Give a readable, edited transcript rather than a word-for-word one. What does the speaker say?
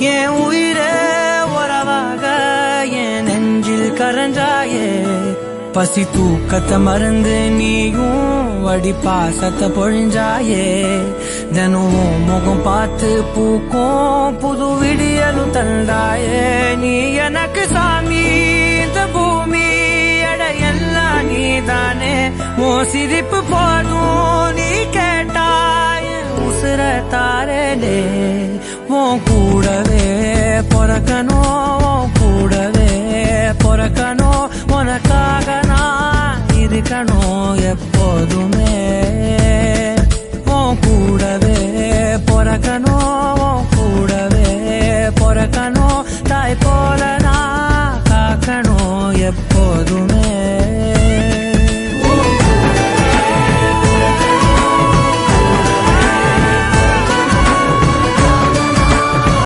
என் உயிரே உறவாக என் நெஞ்சில் கரஞ்சாயே பசி தூக்கத்தை மறந்து நீயும் வடி பாசத்தை பொழிஞ்சாயே தினமும் முகம் பார்த்து பூக்கும் புது விடியலும் தந்தாயே நீ எனக்கு சாமி இந்த பூமி எல்லாம் நீதானே ஓ சிரிப்பு போதும் நீ கேட்டாய் உசுர தாரே உன் கூடவே பொறக்கணும் உன் கூடவே பொறக்கணும் உனக்காக நான் இருக்கணும் எப்போதுமே உன் கூடவே பொறக்கணும் உன் கூடவே பொறக்கணும் தாய் போல நான் காக்கணும் எப்போதுமே